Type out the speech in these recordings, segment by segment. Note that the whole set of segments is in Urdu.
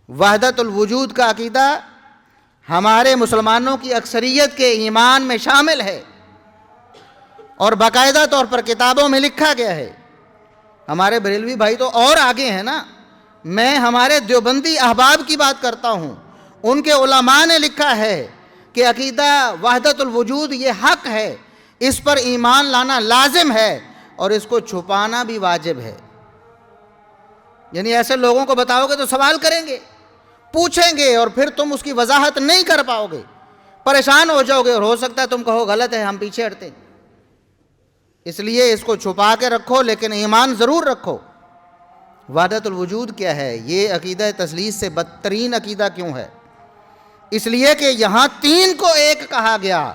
وحدت الوجود کا عقیدہ ہمارے مسلمانوں کی اکثریت کے ایمان میں شامل ہے اور باقاعدہ طور پر کتابوں میں لکھا گیا ہے۔ ہمارے بریلوی بھائی تو اور آگے ہیں نا، میں ہمارے دیوبندی احباب کی بات کرتا ہوں، ان کے علماء نے لکھا ہے کہ عقیدہ وحدت الوجود یہ حق ہے، اس پر ایمان لانا لازم ہے اور اس کو چھپانا بھی واجب ہے۔ یعنی ایسے لوگوں کو بتاؤ گے تو سوال کریں گے، پوچھیں گے، اور پھر تم اس کی وضاحت نہیں کر پاؤ گے، پریشان ہو جاؤ گے، اور ہو سکتا ہے تم کہو غلط ہے، ہم پیچھے ہٹتے ہیں۔ اس لیے اس کو چھپا کے رکھو، لیکن ایمان ضرور رکھو۔ وحدت الوجود کیا ہے؟ یہ عقیدہ تثلیث سے بدترین عقیدہ کیوں ہے؟ اس لیے کہ یہاں تین کو ایک کہا گیا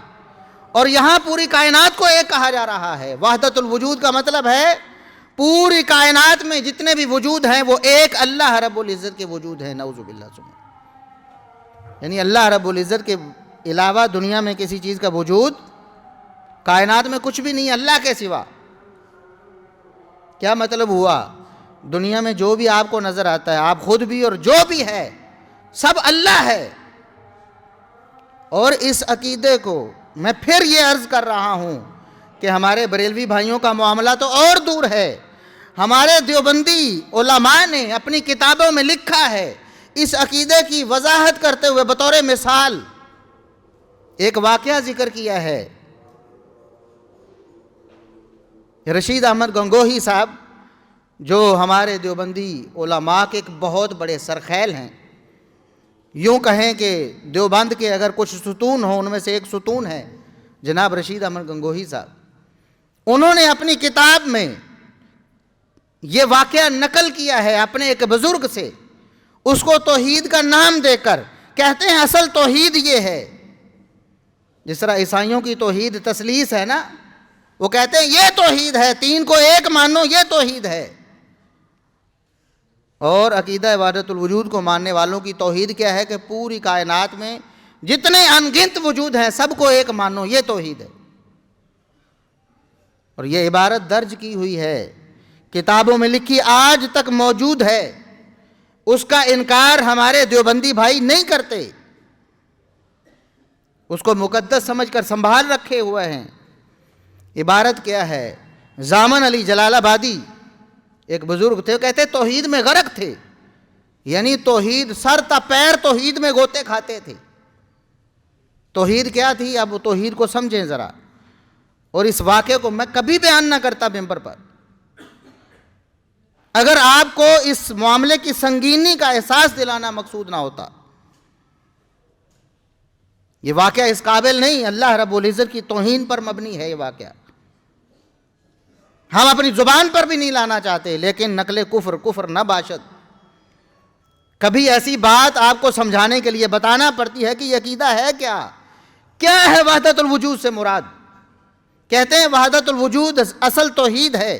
اور یہاں پوری کائنات کو ایک کہا جا رہا ہے۔ وحدت الوجود کا مطلب ہے پوری کائنات میں جتنے بھی وجود ہیں وہ ایک اللہ رب العزت کے وجود ہیں، نعوذ باللہ سبحانہ۔ یعنی اللہ رب العزت کے علاوہ دنیا میں کسی چیز کا وجود، کائنات میں کچھ بھی نہیں اللہ کے سوا۔ کیا مطلب ہوا؟ دنیا میں جو بھی آپ کو نظر آتا ہے، آپ خود بھی اور جو بھی ہے، سب اللہ ہے۔ اور اس عقیدے کو میں پھر یہ عرض کر رہا ہوں کہ ہمارے بریلوی بھائیوں کا معاملہ تو اور دور ہے، ہمارے دیوبندی علماء نے اپنی کتابوں میں لکھا ہے، اس عقیدے کی وضاحت کرتے ہوئے بطور مثال ایک واقعہ ذکر کیا ہے۔ رشید احمد گنگوہی صاحب جو ہمارے دیوبندی علماء کے ایک بہت بڑے سرخیل ہیں، یوں کہیں کہ دیوبند کے اگر کچھ ستون ہوں ان میں سے ایک ستون ہے جناب رشید احمد گنگوہی صاحب۔ انہوں نے اپنی کتاب میں یہ واقعہ نقل کیا ہے اپنے ایک بزرگ سے، اس کو توحید کا نام دے کر کہتے ہیں اصل توحید یہ ہے۔ جس طرح عیسائیوں کی توحید تثلیث ہے نا، وہ کہتے ہیں یہ توحید ہے، تین کو ایک مانو، یہ توحید ہے۔ اور عقیدہ وحدت الوجود کو ماننے والوں کی توحید کیا ہے کہ پوری کائنات میں جتنے انگنت وجود ہیں سب کو ایک مانو، یہ توحید ہے۔ اور یہ عبارت درج کی ہوئی ہے، کتابوں میں لکھی، آج تک موجود ہے، اس کا انکار ہمارے دیوبندی بھائی نہیں کرتے، اس کو مقدس سمجھ کر سنبھال رکھے ہوئے ہیں۔ عبارت کیا ہے؟ زامن علی جلال آبادی ایک بزرگ تھے، وہ کہتے توحید میں غرق تھے، یعنی توحید سر تا پیر توحید میں گوتے کھاتے تھے۔ توحید کیا تھی؟ اب توحید کو سمجھیں ذرا، اور اس واقعے کو میں کبھی بیان نہ کرتا ممبر پر اگر آپ کو اس معاملے کی سنگینی کا احساس دلانا مقصود نہ ہوتا۔ یہ واقعہ اس قابل نہیں، اللہ رب العزت کی توہین پر مبنی ہے یہ واقعہ، ہم اپنی زبان پر بھی نہیں لانا چاہتے، لیکن نقل کفر نہ باشد۔ کبھی ایسی بات آپ کو سمجھانے کے لیے بتانا پڑتی ہے کہ یہ عقیدہ ہے کیا ہے وحدت الوجود سے مراد؟ کہتے ہیں وحدت الوجود اصل توحید ہے۔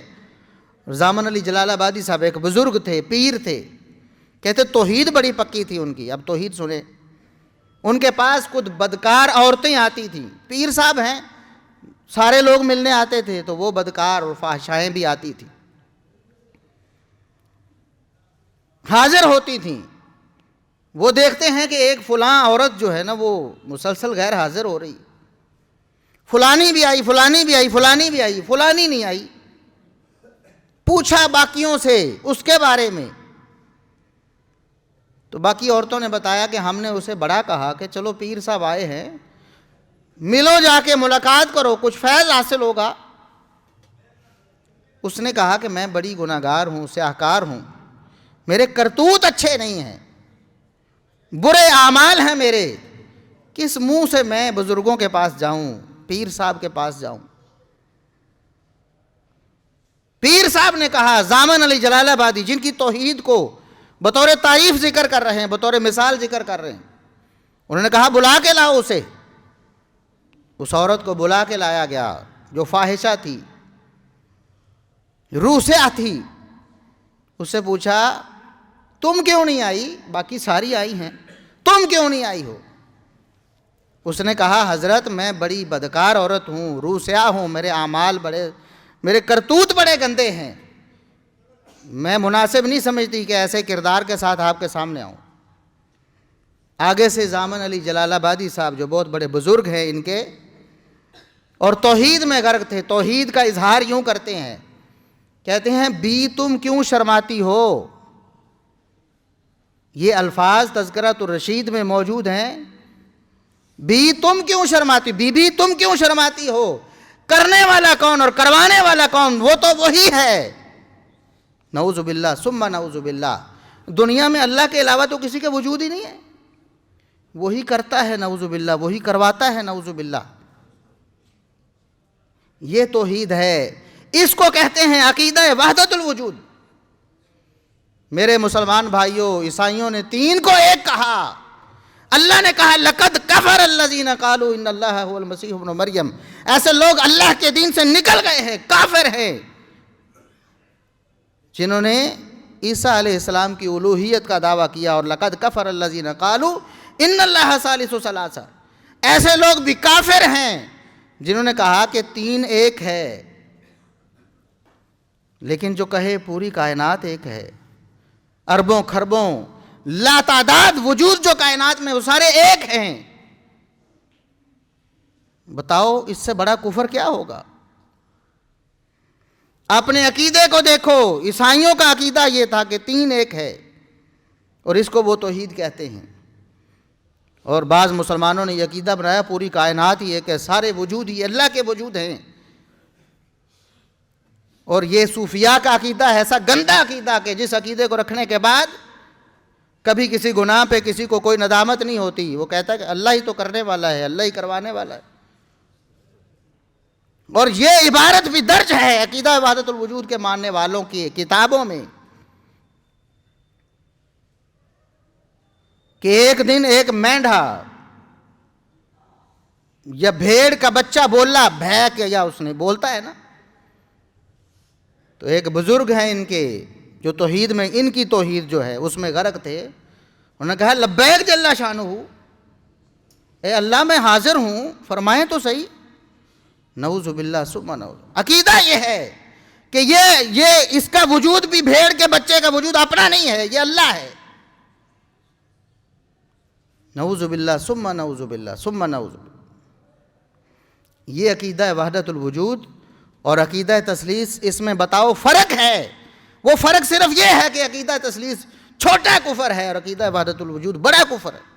زامن علی جلال آبادی صاحب ایک بزرگ تھے، پیر تھے، کہتے توحید بڑی پکی تھی ان کی۔ اب توحید سنیں، ان کے پاس کچھ بدکار عورتیں آتی تھیں، پیر صاحب ہیں، سارے لوگ ملنے آتے تھے، تو وہ بدکار اور فاحشائیں بھی آتی تھیں، حاضر ہوتی تھیں۔ وہ دیکھتے ہیں کہ ایک فلاں عورت جو ہے نا وہ مسلسل غیر حاضر ہو رہی، فلانی بھی آئی، فلانی بھی آئی، فلانی بھی آئی، فلانی نہیں آئی۔ پوچھا باقیوں سے اس کے بارے میں، تو باقی عورتوں نے بتایا کہ ہم نے اسے بڑا کہا کہ چلو پیر صاحب آئے ہیں، ملو، جا کے ملاقات کرو، کچھ فیض حاصل ہوگا۔ اس نے کہا کہ میں بڑی گناہگار ہوں، سیاہکار ہوں، میرے کرتوت اچھے نہیں ہیں، برے اعمال ہیں میرے، کس منہ سے میں بزرگوں کے پاس جاؤں، پیر صاحب کے پاس جاؤں؟ پیر صاحب نے کہا، زامن علی جلال آبادی جن کی توحید کو بطور تعریف ذکر کر رہے ہیں، بطور مثال ذکر کر رہے ہیں، انہوں نے کہا بلا کے لاؤ اسے۔ اس عورت کو بلا کے لایا گیا جو فاحشہ تھی، روسیہ تھی۔ اس سے پوچھا تم کیوں نہیں آئی؟ باقی ساری آئی ہیں، تم کیوں نہیں آئی ہو؟ اس نے کہا حضرت میں بڑی بدکار عورت ہوں، روسیہ ہوں، میرے اعمال میرے کرتوت بڑے گندے ہیں، میں مناسب نہیں سمجھتی کہ ایسے کردار کے ساتھ آپ کے سامنے آؤں۔ آگے سے زامن علی جلال آبادی صاحب جو بہت بڑے بزرگ ہیں ان کے، اور توحید میں غرق تھے، توحید کا اظہار یوں کرتے ہیں، کہتے ہیں بی تم کیوں شرماتی ہو. یہ الفاظ تذکرۃ الرشید میں موجود ہیں. بی تم کیوں شرماتی، بی تم کیوں شرماتی ہو، کرنے والا کون اور کروانے والا کون، وہ تو وہی ہے. نعوذ باللہ ثم نعوذ باللہ. دنیا میں اللہ کے علاوہ تو کسی کا وجود ہی نہیں ہے. وہی کرتا ہے نعوذ باللہ، وہی کرواتا ہے نعوذ باللہ. یہ توحید ہے، اس کو کہتے ہیں عقیدہ وحدت الوجود. میرے مسلمان بھائیوں، عیسائیوں نے تین کو ایک کہا. اللہ نے کہا لقد کفر الذین قالوا ان اللہ هو المسیح ابن مریم. ایسے لوگ اللہ کے دین سے نکل گئے ہیں، کافر ہیں، جنہوں نے عیسیٰ علیہ السلام کی الوہیت کا دعویٰ کیا. اور لقد کفر الذین قالوا ان اللہ ثالث ثلاثہ. ایسے لوگ بھی کافر ہیں جنہوں نے کہا کہ تین ایک ہے، لیکن جو کہے پوری کائنات ایک ہے، اربوں خربوں لا تعداد وجود جو کائنات میں وہ سارے ایک ہیں. بتاؤ اس سے بڑا کفر کیا ہوگا؟ اپنے عقیدے کو دیکھو. عیسائیوں کا عقیدہ یہ تھا کہ تین ایک ہے، اور اس کو وہ توحید کہتے ہیں. اور بعض مسلمانوں نے یہ عقیدہ بنایا پوری کائنات ہی ایک ہے، سارے وجود ہی اللہ کے وجود ہیں. اور یہ صوفیاء کا عقیدہ ہے، ایسا گندا عقیدہ کہ جس عقیدے کو رکھنے کے بعد کبھی کسی گناہ پہ کسی کو کوئی ندامت نہیں ہوتی. وہ کہتا ہے کہ اللہ ہی تو کرنے والا ہے، اللہ ہی کروانے والا ہے. اور یہ عبارت بھی درج ہے عقیدہ وحدت الوجود کے ماننے والوں کی کتابوں میں کہ ایک دن ایک مینڈھا یا بھیڑ کا بچہ بولا بھے کیا، اس نے بولتا ہے نا، تو ایک بزرگ ہیں ان کے جو توحید میں، ان کی توحید جو ہے اس میں غرق تھے. انہوں نے کہا لبیک جل شانہ، اے اللہ میں حاضر ہوں، فرمائیں تو صحیح. نعوذ باللہ ثم نعوذ. عقیدہ یہ ہے کہ یہ اس کا وجود بھی بھیڑ کے بچے کا وجود اپنا نہیں ہے، یہ اللہ ہے. نعوذ باللہ ثم نعوذ باللہ ثم نعوذ باللہ. یہ عقیدہ وحدت الوجود اور عقیدہ تثلیث، اس میں بتاؤ فرق ہے. وہ فرق صرف یہ ہے کہ عقیدہ تثلیث چھوٹا کفر ہے اور عقیدہ وحدت الوجود بڑا کفر ہے.